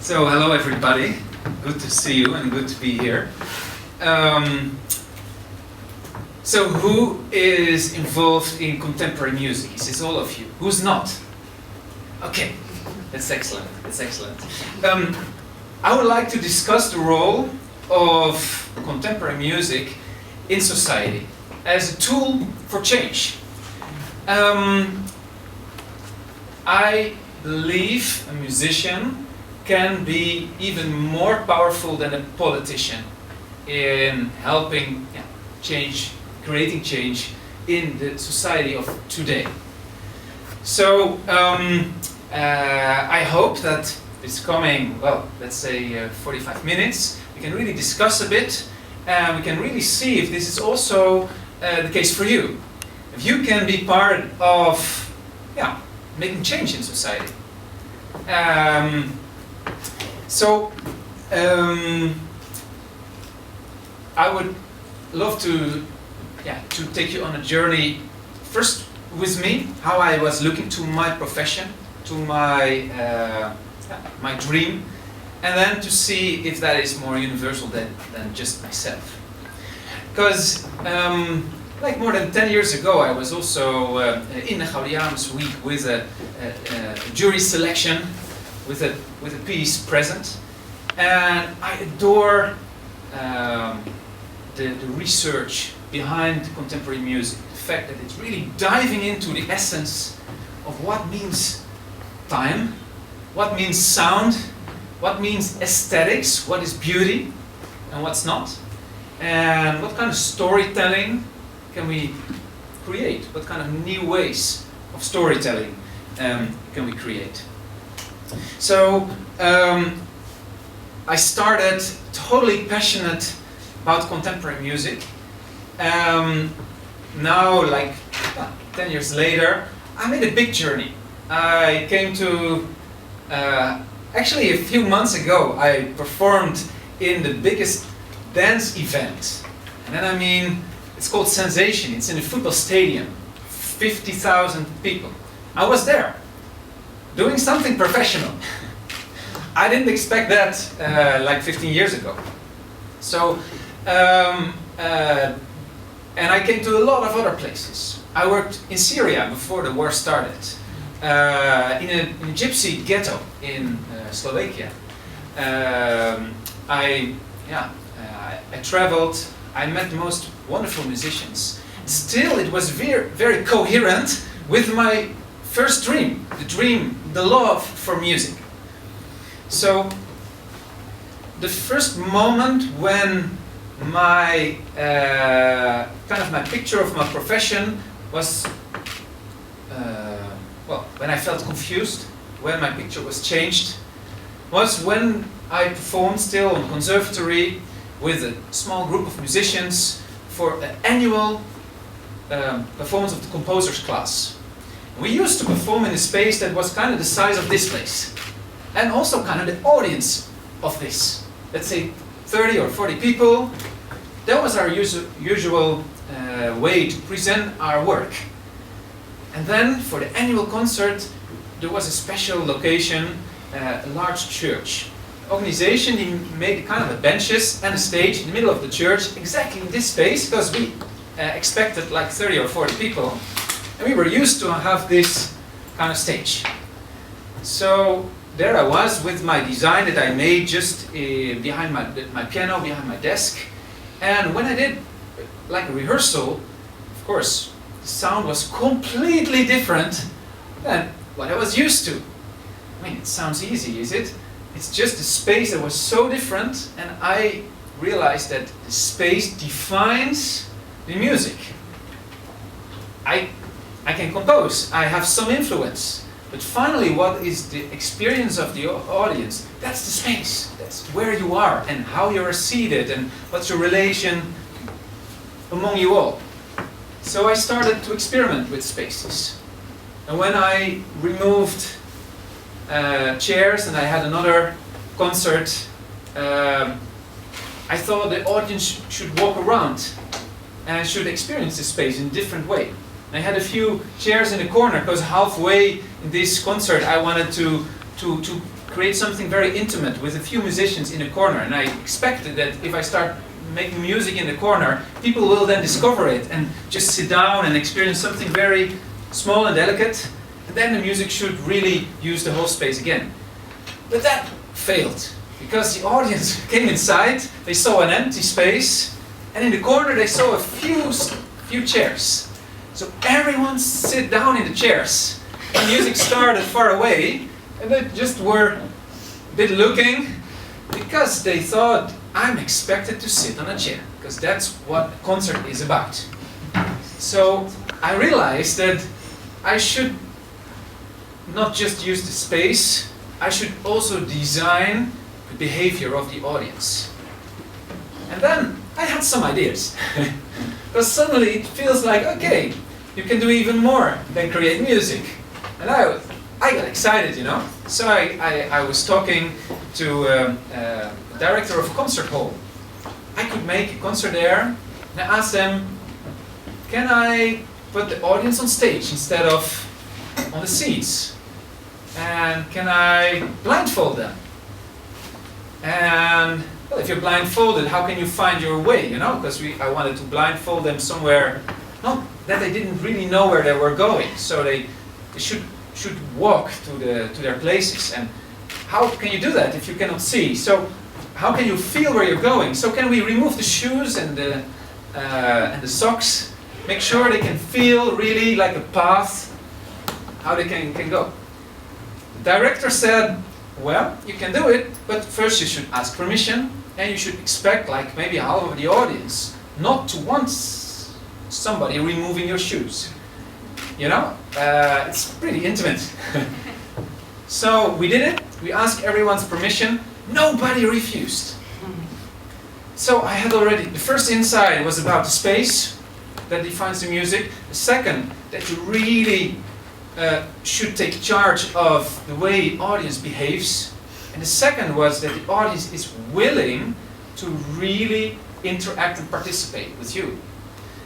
So, hello everybody. Good to see you and good to be here. So, who is involved in contemporary music? Is this all of you? Who's not? Okay, that's excellent. That's excellent. I would like to discuss the role of contemporary music in society as a tool for change. I believe a musician can be even more powerful than a politician in helping change, creating change in the society of today. So I hope that this coming, well, let's say 45 minutes, we can really discuss a bit and we can really see if this is also the case for you. If you can be part of making change in society. I would love to take you on a journey first with me, how I was looking to my profession, to my dream, and then to see if that is more universal than just myself. Because like more than 10 years ago, I was also in the Gaudeamus week with a jury selection, with a piece present, and I adore the research behind contemporary music. The fact that it's really diving into the essence of what means time, what means sound, what means aesthetics, what is beauty, and what's not, and what kind of storytelling can we create? What kind of new ways of storytelling can we create? So I started totally passionate about contemporary music. Now, like 10 years later, I made a big journey. I came to, actually a few months ago, I performed in the biggest dance event. And then I mean, it's called Sensation. It's in a football stadium, 50,000 people. I was there, doing something professional. I didn't expect that like 15 years ago. So, and I came to a lot of other places. I worked in Syria before the war started, in a gypsy ghetto in Slovakia. I traveled. I met the most wonderful musicians. Still, it was very, very coherent with my first dream, the love for music. So, the first moment when my my picture of my profession was, when I felt confused, when my picture was changed, was when I performed still on conservatory with a small group of musicians for an annual performance of the composer's class. We used to perform in a space that was kind of the size of this place, and also kind of the audience of this. Let's say 30 or 40 people. That was our usual way to present our work. And then for the annual concert, there was a special location, a large church. Organization, he made kind of a benches and a stage in the middle of the church, exactly in this space, because we expected like 30 or 40 people, and we were used to have this kind of stage. So there I was with my design that I made just behind my piano, behind my desk, and when I did like a rehearsal, of course, the sound was completely different than what I was used to. I mean, it sounds easy, is it? It's just a space that was so different, and I realized that the space defines the music. I can compose, I have some influence, but finally what is the experience of the audience? That's the space, that's where you are and how you are seated and what's your relation among you all. So I started to experiment with spaces. And when I removed chairs and I had another concert, I thought the audience should walk around and should experience the space in a different way. And I had a few chairs in the corner because halfway in this concert I wanted to create something very intimate with a few musicians in a corner, and I expected that if I start making music in the corner, people will then discover it and just sit down and experience something very small and delicate, and then the music should really use the whole space again. But that failed, because the audience came inside, they saw an empty space, and in the corner they saw a few chairs. So everyone sit down in the chairs. The music started far away, and they just were a bit looking, because they thought, I'm expected to sit on a chair, because that's what a concert is about. So I realized that I should not just use the space, I should also design the behavior of the audience. And then I had some ideas. Because suddenly it feels like, okay, you can do even more than create music. And I got excited, you know. So I was talking to the director of a concert hall. I could make a concert there, and I asked them, can I put the audience on stage instead of on the seats? And can I blindfold them? And well, if you're blindfolded, how can you find your way, you know? Because I wanted to blindfold them somewhere, not that they didn't really know where they were going, so they should walk to their places. And how can you do that if you cannot see? So how can you feel where you're going? So can we remove the shoes and the socks, make sure they can feel really like a path, how they can go? The director said, well, you can do it, but first you should ask permission, and you should expect like maybe half of the audience not to want somebody removing your shoes. You know, it's pretty intimate. So we did it, we asked everyone's permission, nobody refused. So I had already, the first insight was about the space that defines the music. The second, that you really should take charge of the way the audience behaves. And the second was that the audience is willing to really interact and participate with you.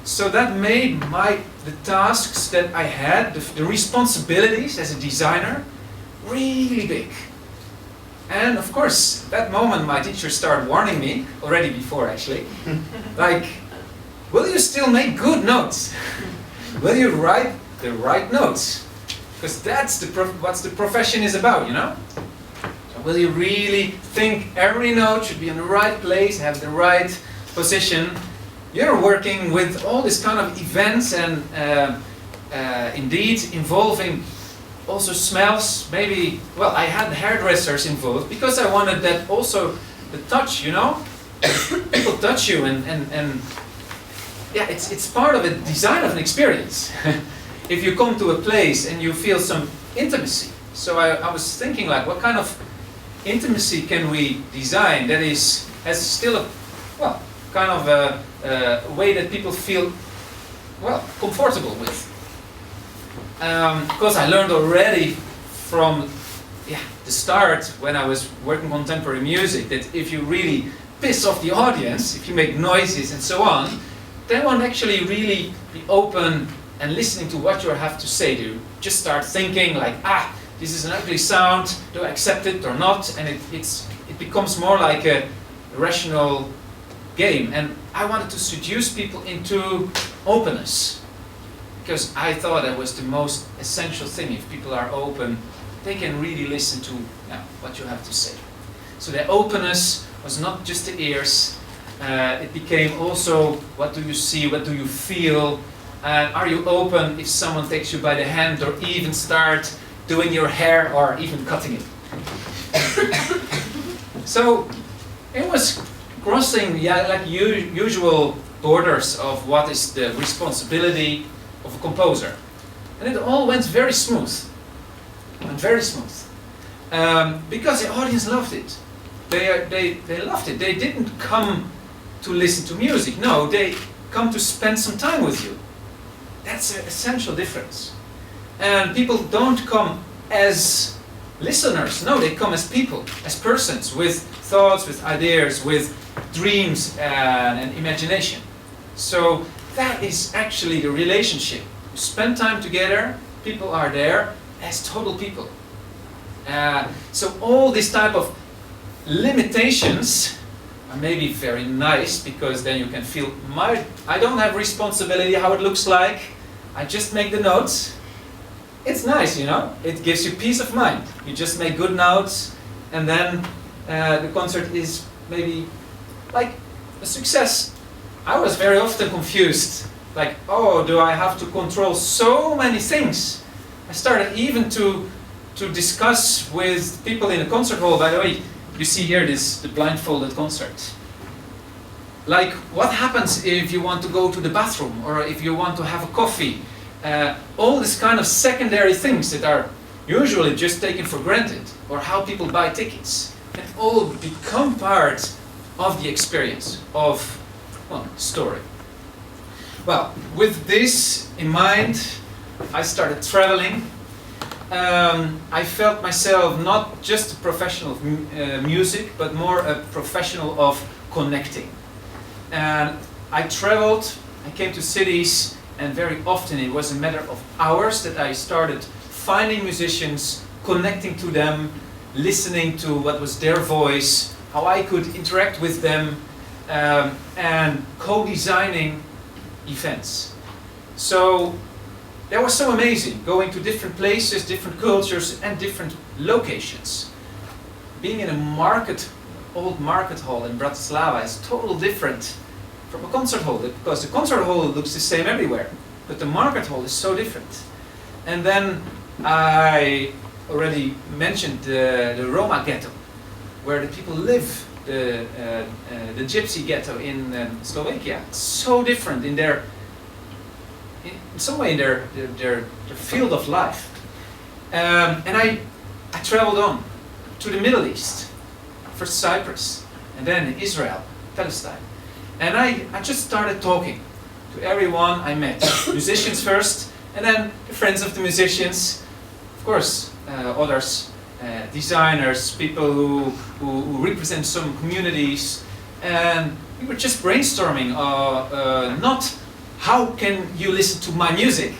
So that made the tasks that I had, the responsibilities as a designer, really big. And of course, at that moment my teacher started warning me, already before actually, like, will you still make good notes? Will you write the right notes? Because that's what the profession is about, you know? So will you really think every note should be in the right place, have the right position? You're working with all this kind of events and indeed involving also smells, maybe, well, I had hairdressers involved because I wanted that also, the touch, you know? People touch you and yeah, it's part of a design of an experience. If you come to a place and you feel some intimacy. So I was thinking like, what kind of intimacy can we design that has still a, well, kind of a way that people feel, well, comfortable with. Because I learned already from the start when I was working contemporary music that if you really piss off the audience, if you make noises and so on, they won't actually really be open and listening to what you have to say. You just start thinking like, this is an ugly sound, do I accept it or not? And it becomes more like a rational game. And I wanted to seduce people into openness. Because I thought that was the most essential thing. If people are open, they can really listen to what you have to say. So the openness was not just the ears. It became also, what do you see, what do you feel? Are you open if someone takes you by the hand or even start doing your hair or even cutting it? So it was crossing like usual borders of what is the responsibility of a composer. And it all went very smooth. Very smooth. Because the audience loved it. They loved it. They didn't come to listen to music. No, they come to spend some time with you. That's an essential difference. And people don't come as listeners. No, they come as people, as persons, with thoughts, with ideas, with dreams and imagination. So that is actually the relationship. You spend time together, people are there as total people. So all this type of limitations are maybe very nice, because then you can feel, I don't have responsibility how it looks like, I just make the notes. It's nice, you know, it gives you peace of mind. You just make good notes, and then the concert is maybe like a success. I was very often confused, like, oh, do I have to control so many things? I started even to discuss with people in the concert hall. By the way, you see here the blindfolded concert. Like, what happens if you want to go to the bathroom, or if you want to have a coffee? All this kind of secondary things that are usually just taken for granted, or how people buy tickets, can all become part of the experience of, well, story. Well, with this in mind, I started traveling. I felt myself not just a professional of music, but more a professional of connecting. And I traveled, I came to cities, and very often it was a matter of hours that I started finding musicians, connecting to them, listening to what was their voice, how I could interact with them, and co-designing events. So that was so amazing, going to different places, different cultures, and different locations. Being in a old market hall in Bratislava is totally different from a concert hall, because the concert hall looks the same everywhere, but the market hall is so different. And then I already mentioned the Roma ghetto, where the people live, the gypsy ghetto in Slovakia. It's so different in some way in their field of life. And I traveled on to the Middle East, first Cyprus, and then Israel, Palestine. And I just started talking to everyone I met. Musicians first, and then the friends of the musicians, of course, others, designers, people who represent some communities. And we were just brainstorming, not how can you listen to my music,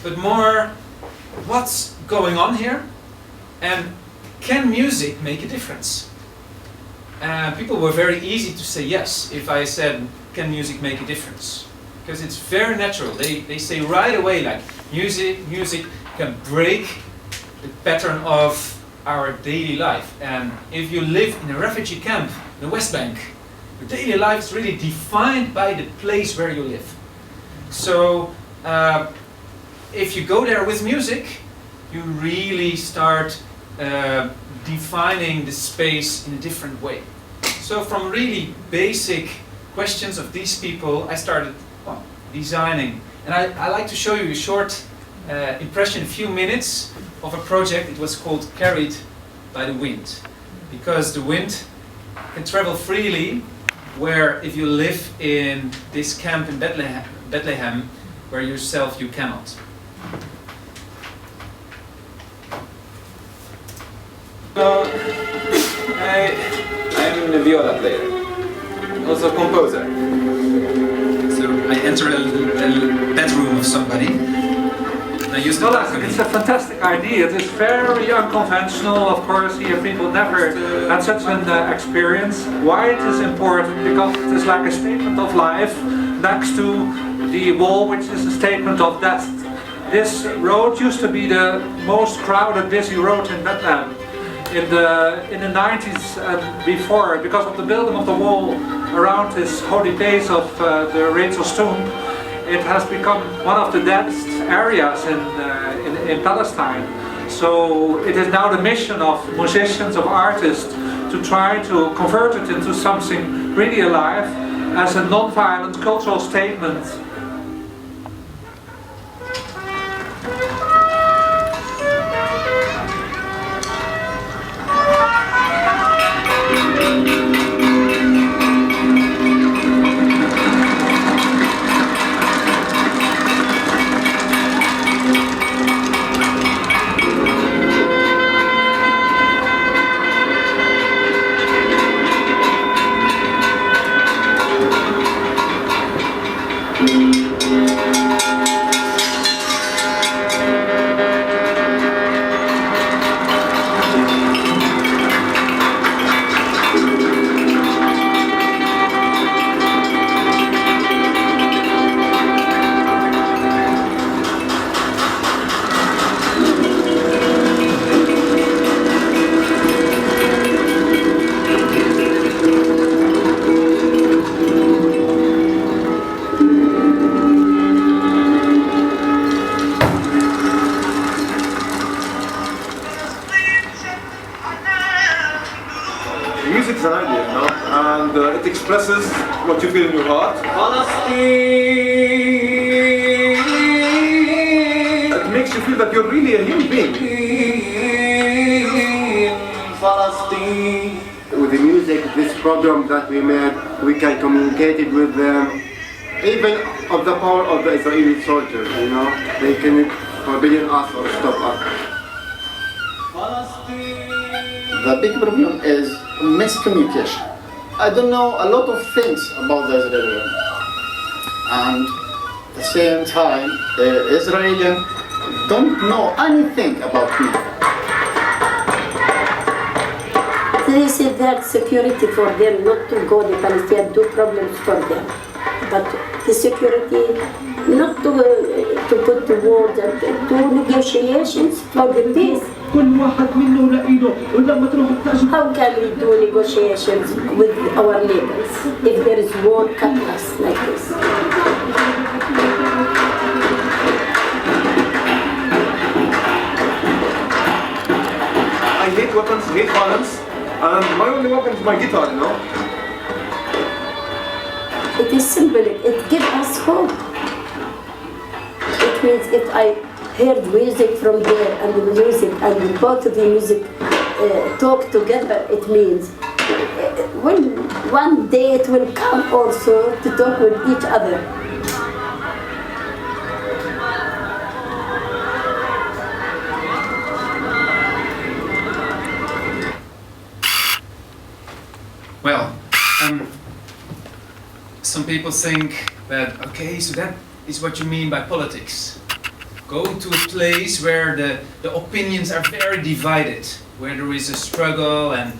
but more what's going on here, and can music make a difference? People were very easy to say yes if I said, can music make a difference? Because it's very natural. They say right away, like, music can break the pattern of our daily life. And if you live in a refugee camp in the West Bank, your daily life is really defined by the place where you live. So if you go there with music, you really start defining the space in a different way. So from really basic questions of these people, I started designing. And I like to show you a short impression, a few minutes of a project. It was called Carried by the Wind. Because the wind can travel freely, where if you live in this camp in Bethlehem, where yourself you cannot. So, I'm a viola player, also a composer. So I enter a bedroom of somebody, and I use the balcony. It's a fantastic idea. It is very unconventional. Of course, here people never had such an experience. Why it is important? Because it is like a statement of life next to the wall, which is a statement of death. This road used to be the most crowded, busy road in Bethlehem. In the 90s and before, because of the building of the wall around this holy place of the Rachel's tomb, it has become one of the deadest areas in Palestine. So it is now the mission of musicians, of artists, to try to convert it into something really alive as a non-violent cultural statement. expresses what you feel in your heart. It makes you feel that you're really a human being. With the music, this program that we made, we can communicate it with them, even of the power of the Israeli soldiers, you know, they can forbid us or stop us. The big problem is miscommunication. I don't know a lot of things about the Israeli, and at the same time, the Israelis don't know anything about me. They say that security for them not to go to Palestine do problems for them, but the security not to put the wars and to negotiations for the peace. How can we do negotiations with our neighbors if there is war cut us like this? I hate weapons, hate violence, and my only weapon is my guitar, you know. It is symbolic, it gives us hope. It means if I heard music from there and the music and both of the music talk together, it means when one day it will come also to talk with each other. Well, some people think that, okay, so that is what you mean by politics. Go to a place where the opinions are very divided, where there is a struggle, and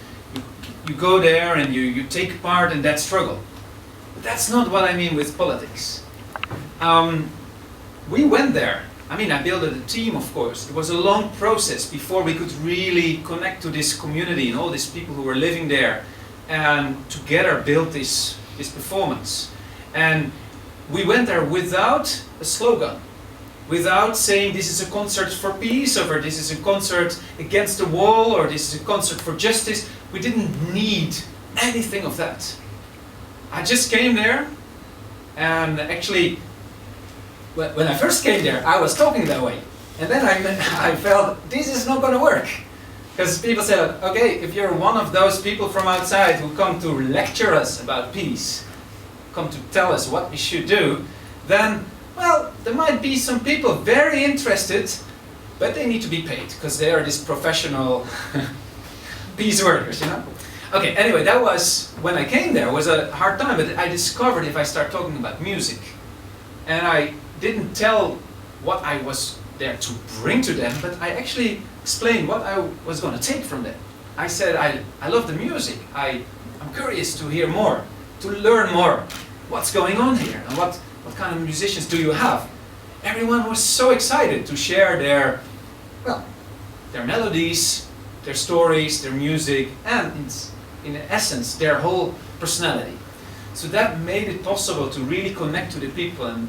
you go there and you take part in that struggle. But that's not what I mean with politics. We went there. I mean, I built a team, of course. It was a long process before we could really connect to this community and all these people who were living there, and together build this performance. And we went there without a slogan, without saying this is a concert for peace, or this is a concert against the wall, or this is a concert for justice. We didn't need anything of that. I just came there, and actually, when I first came there, I was talking that way. And then I felt this is not going to work. Because people said, okay, if you're one of those people from outside who come to lecture us about peace, come to tell us what we should do, then, well, there might be some people very interested, but they need to be paid, because they are these professional peace workers, you know? Okay, anyway, that was, when I came there, it was a hard time, but I discovered if I start talking about music, and I didn't tell what I was there to bring to them, but I actually explained what I was going to take from them. I said, I love the music, I'm curious to hear more, to learn more, what's going on here, and what kind of musicians do you have? Everyone was so excited to share their melodies, their stories, their music, and in essence, their whole personality. So that made it possible to really connect to the people and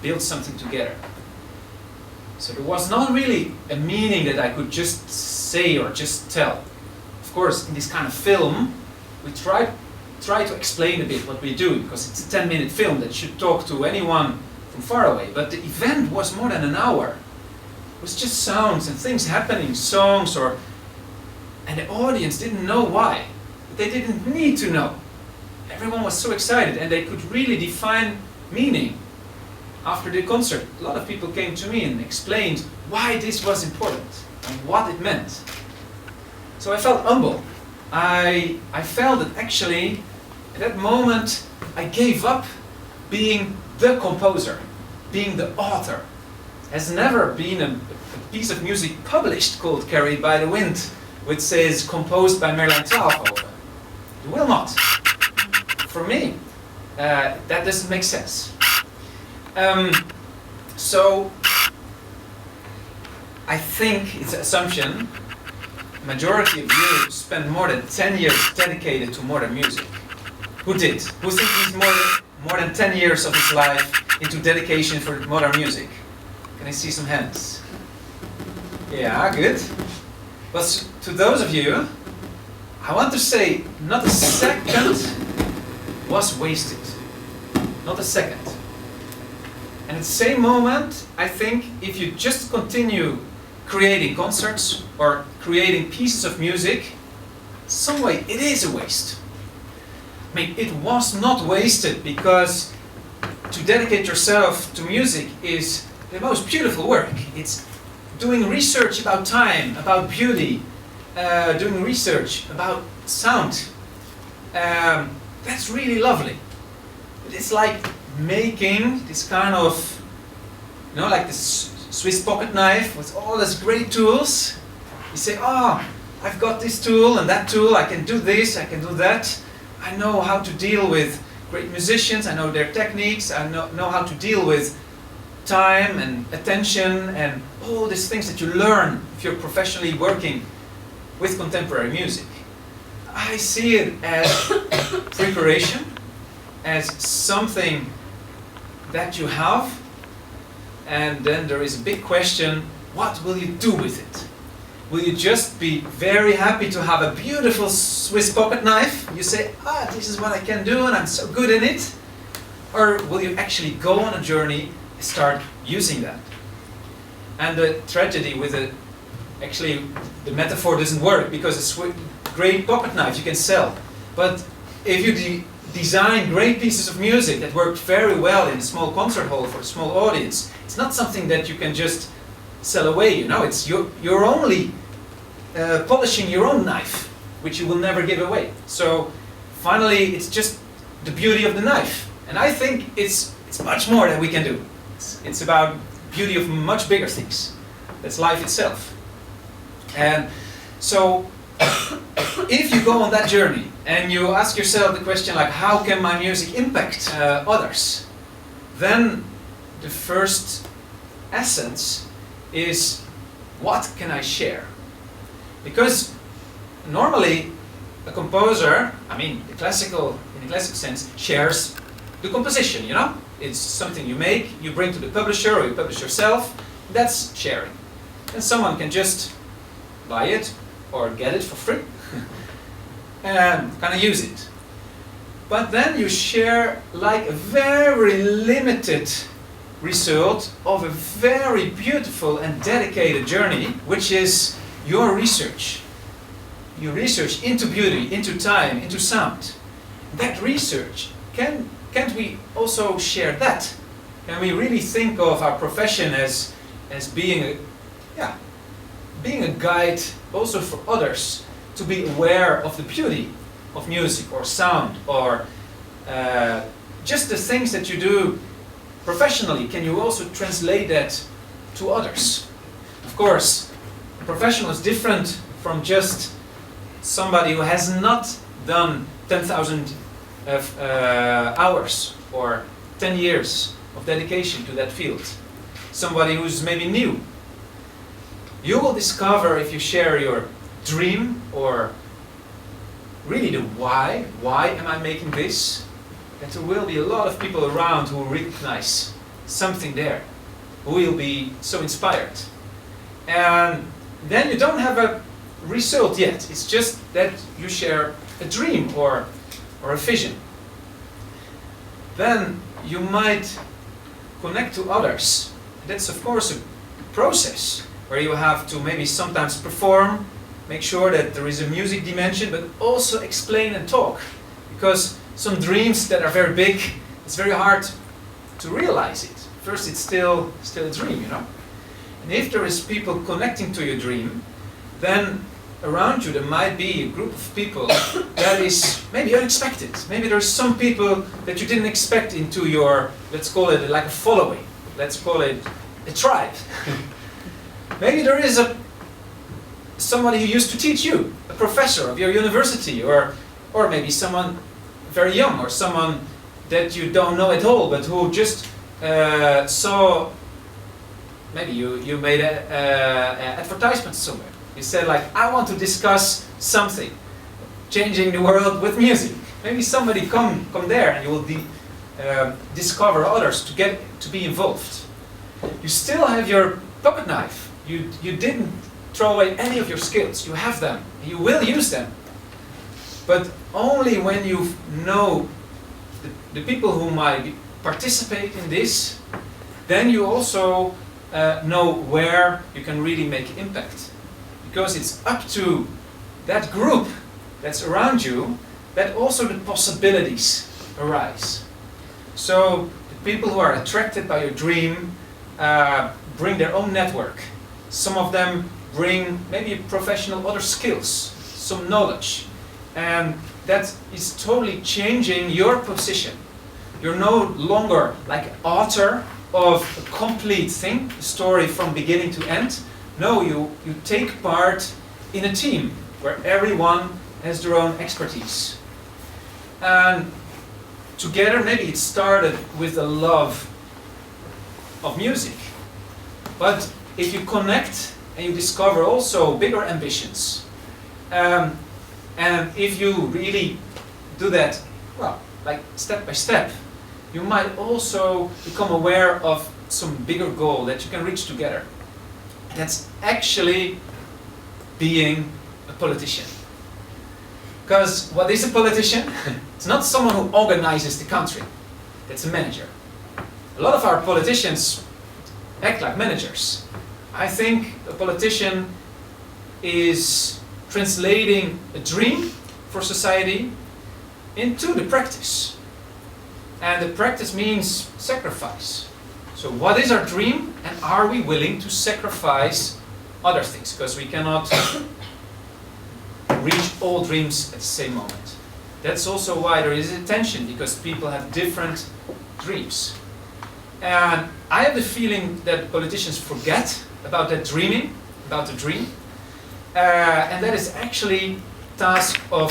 build something together. So there was not really a meaning that I could just say or just tell. Of course, in this kind of film, we try to explain a bit what we do, because it's a 10-minute film that should talk to anyone from far away. But the event was more than an hour. It was just sounds and things happening, songs, and the audience didn't know why. But they didn't need to know. Everyone was so excited, and they could really define meaning. After the concert, a lot of people came to me and explained why this was important and what it meant. So I felt humble. I felt that actually, at that moment, I gave up being the composer, being the author. There's never been a piece of music published called Carried by the Wind, which says composed by Merlijn Twaalfhoven. It will not. For me, that doesn't make sense. So, I think it's an assumption, majority of you spend more than 10 years dedicated to modern music. Who did? Who thinks he's more than 10 years of his life into dedication for modern music? Can I see some hands? Yeah, good. But to those of you, I want to say not a second was wasted. Not a second. And at the same moment, I think if you just continue creating concerts or creating pieces of music, some way it is a waste. I mean, it was not wasted because to dedicate yourself to music is the most beautiful work. It's doing research about time, about beauty, doing research about sound. That's really lovely. It's like making this kind of, you know, like this Swiss pocket knife with all these great tools. You say, oh, I've got this tool and that tool, I can do this, I can do that. I know how to deal with great musicians, I know their techniques, I know how to deal with time and attention and all these things that you learn if you're professionally working with contemporary music. I see it as preparation, as something that you have, and then there is a big question, what will you do with it? Will you just be very happy to have a beautiful Swiss pocket knife? You say, this is what I can do and I'm so good in it. Or will you actually go on a journey and start using that? And the tragedy with it, actually the metaphor doesn't work because a great pocket knife you can sell. But if you design great pieces of music that work very well in a small concert hall for a small audience, it's not something that you can just sell away, you know, it's you're only polishing your own knife, which you will never give away. So finally it's just the beauty of the knife, and I think it's much more that we can do. It's about beauty of much bigger things. That's life itself. And so if you go on that journey and you ask yourself the question like, how can my music impact others, then the first essence is, what can I share? Because normally a composer, I mean in the classical sense, shares the composition, you know? It's something you make, you bring to the publisher or you publish yourself, that's sharing. And someone can just buy it or get it for free and kind of use it. But then you share like a very limited result of a very beautiful and dedicated journey, which is your research. Your research into beauty, into time, into sound. That research, can't we also share that? Can we really think of our profession as being a guide also for others to be aware of the beauty of music or sound or just the things that you do professionally? Can you also translate that to others? Of course, a professional is different from just somebody who has not done 10,000 hours or 10 years of dedication to that field. Somebody who's maybe new. You will discover, if you share your dream or really the why am I making this, that there will be a lot of people around who will recognize something there, who will be so inspired. And then you don't have a result yet, it's just that you share a dream or a vision. Then you might connect to others. That's of course a process where you have to maybe sometimes perform, make sure that there is a music dimension, but also explain and talk. Because some dreams that are very big, it's very hard to realize it. First it's still a dream, you know. And if there is people connecting to your dream, then around you there might be a group of people that is maybe unexpected. Maybe there's some people that you didn't expect into your, let's call it like a following. Let's call it a tribe. Maybe there is somebody who used to teach you, a professor of your university, or maybe someone very young, or someone that you don't know at all, but who just saw, maybe you made an advertisement somewhere. You said like, I want to discuss something, changing the world with music. Maybe somebody come there and you will discover others to be involved. You still have your pocket knife. You didn't throw away any of your skills. You have them. You will use them. But only when you know the people who might participate in this, then you also know where you can really make impact. Because it's up to that group that's around you that also the possibilities arise. So the people who are attracted by your dream bring their own network. Some of them bring maybe professional other skills, some knowledge, and that is totally changing your position. You're no longer like an author of a complete thing, a story from beginning to end. No, you take part in a team where everyone has their own expertise. And together, maybe it started with a love of music. But if you connect and you discover also bigger ambitions, and if you really do that, well, like step by step, you might also become aware of some bigger goal that you can reach together. That's actually being a politician. Because what is a politician? It's not someone who organizes the country. That's a manager. A lot of our politicians act like managers. I think a politician is translating a dream for society into the practice. And the practice means sacrifice. So what is our dream, and are we willing to sacrifice other things? Because we cannot reach all dreams at the same moment. That's also why there is a tension, because people have different dreams. And I have the feeling that politicians forget about that dreaming, about the dream. And that is actually task of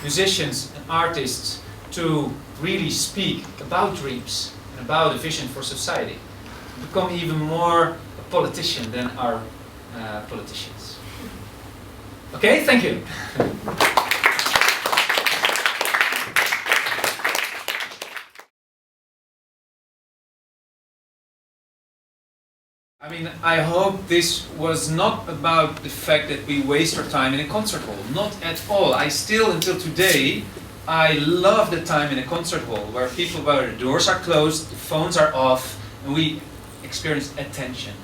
musicians and artists to really speak about dreams and about a vision for society. Become even more a politician than our politicians. Okay, thank you. I mean, I hope this was not about the fact that we waste our time in a concert hall. Not at all. I still, until today, I love the time in a concert hall where the doors are closed, the phones are off, and we experience attention.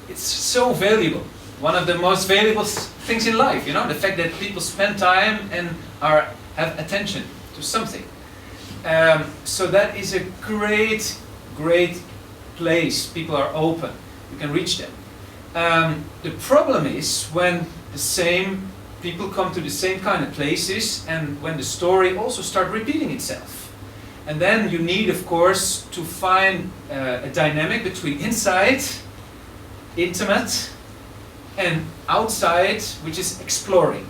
It's so valuable. One of the most valuable things in life, you know, the fact that people spend time and have attention to something. So that is a great, great place. People are open. You can reach them. The problem is when the same people come to the same kind of places, and when the story also starts repeating itself. And then you need, of course, to find a dynamic between inside, intimate, and outside, which is exploring.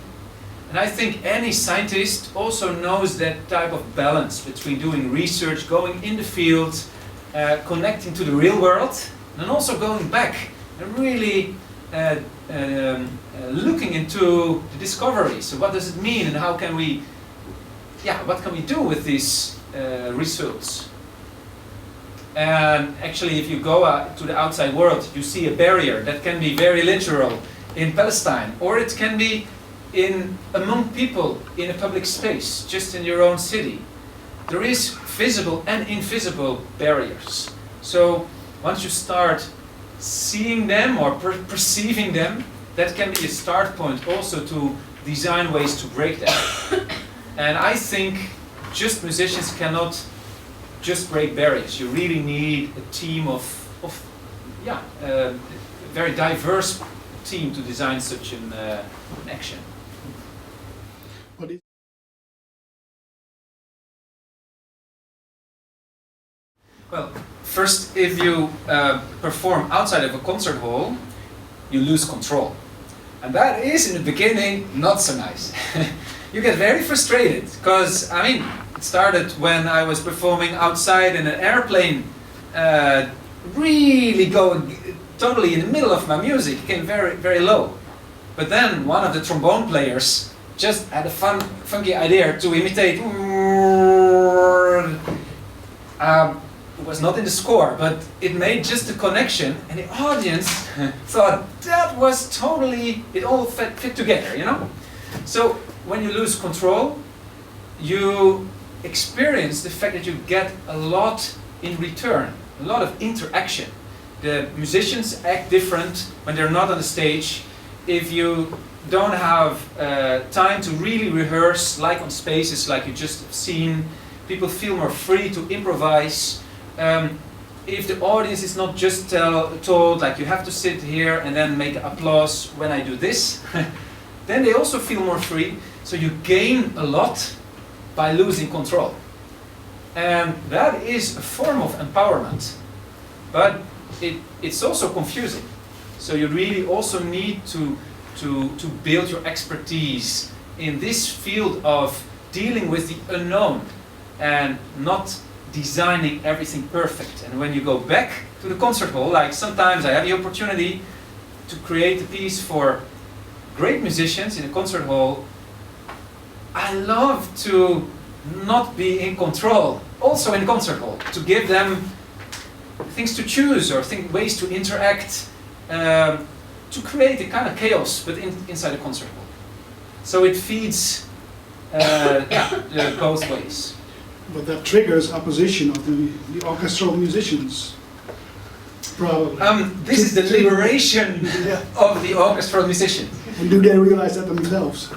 And I think any scientist also knows that type of balance between doing research, going in the field, connecting to the real world, and also going back and really looking into the discovery. So what does it mean, and how can we, what can we do with these results? And actually, if you go to the outside world, you see a barrier that can be very literal in Palestine, or it can be among people in a public space, just in your own city. There is visible and invisible barriers. So once you start seeing them or perceiving them, that can be a start point also to design ways to break them. And I think just musicians cannot just break barriers. You really need a team of a very diverse team to design such an action. Well, first, if you perform outside of a concert hall, you lose control. And that is, in the beginning, not so nice. You get very frustrated, because, I mean, it started when I was performing outside in an airplane, really going totally in the middle of my music, it came very, very low. But then one of the trombone players just had a funky idea to imitate. It was not in the score, but it made just a connection, and the audience thought that was totally, it all fit together, you know? So when you lose control, you experience the fact that you get a lot in return, a lot of interaction. The musicians act different when they're not on the stage. If you don't have time to really rehearse, like on spaces like you just have seen, people feel more free to improvise. If the audience is not just told like you have to sit here and then make applause when I do this, then they also feel more free. So you gain a lot by losing control. And that is a form of empowerment. But it's also confusing. So you really also need to build your expertise in this field of dealing with the unknown and not designing everything perfect. And when you go back to the concert hall, like sometimes I have the opportunity to create a piece for great musicians in a concert hall, I love to not be in control, also in concert hall, to give them things to choose or ways to interact, to create a kind of chaos, but inside a concert hall. So it feeds both ways. But that triggers opposition of the orchestral musicians, probably. This is the liberation of the orchestral musician. And do they realize that themselves?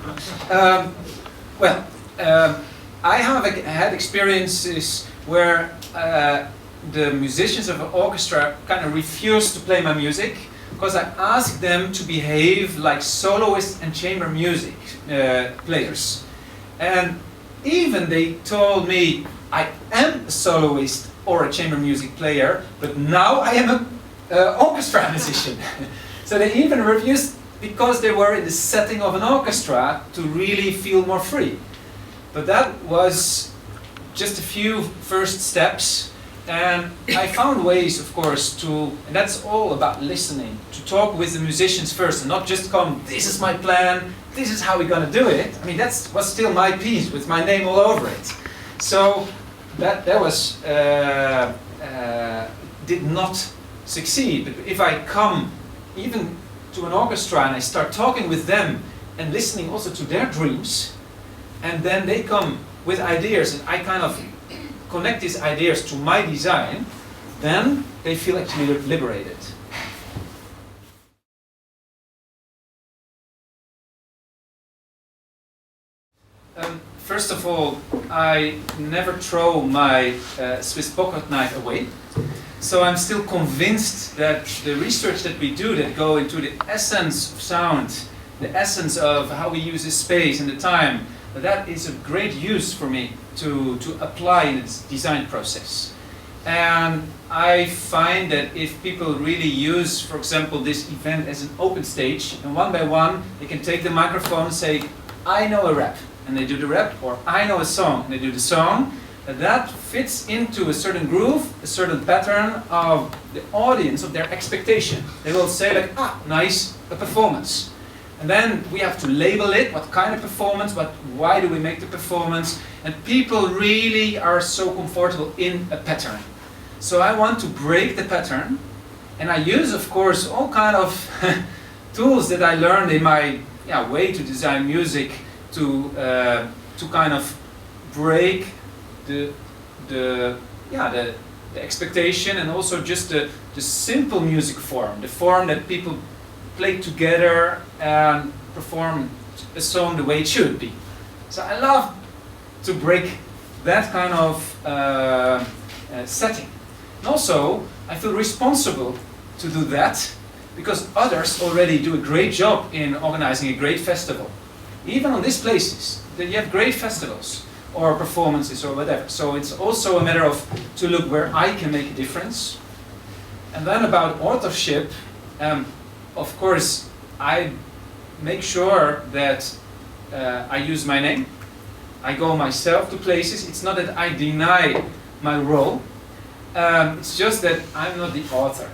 I have had experiences where the musicians of an orchestra kind of refuse to play my music because I asked them to behave like soloists and chamber music players. And even they told me I am a soloist or a chamber music player, but now I am an orchestra musician. So they even refused because they were in the setting of an orchestra to really feel more free. But that was just a few first steps, and I found ways, of course, and that's all about listening, to talk with the musicians first and not just come, this is my plan, this is how we're going to do it. I mean, that was still my piece with my name all over it. So that was, did not succeed. But if I come even to an orchestra and I start talking with them and listening also to their dreams, and then they come with ideas and I kind of connect these ideas to my design, then they feel actually liberated. First of all, I never throw my Swiss pocket knife away. So I'm still convinced that the research that we do that go into the essence of sound, the essence of how we use the space and the time, that is a great use for me to apply in its design process. And I find that if people really use, for example, this event as an open stage, and one by one they can take the microphone and say, I know a rap, and they do the rap, or I know a song, and they do the song, that fits into a certain groove, a certain pattern of the audience, of their expectation. They will say like, nice, a performance. And then we have to label it, what kind of performance, why do we make the performance, and people really are so comfortable in a pattern. So I want to break the pattern, and I use, of course, all kind of tools that I learned in my way to design music to kind of break the expectation, and also just the simple music form, the form that people play together and perform a song the way it should be. So I love to break that kind of setting. And also, I feel responsible to do that because others already do a great job in organizing a great festival. Even on these places, that you have great festivals or performances or whatever. So it's also a matter of to look where I can make a difference. And then about authorship, of course, I make sure that I use my name. I go myself to places. It's not that I deny my role. It's just that I'm not the author.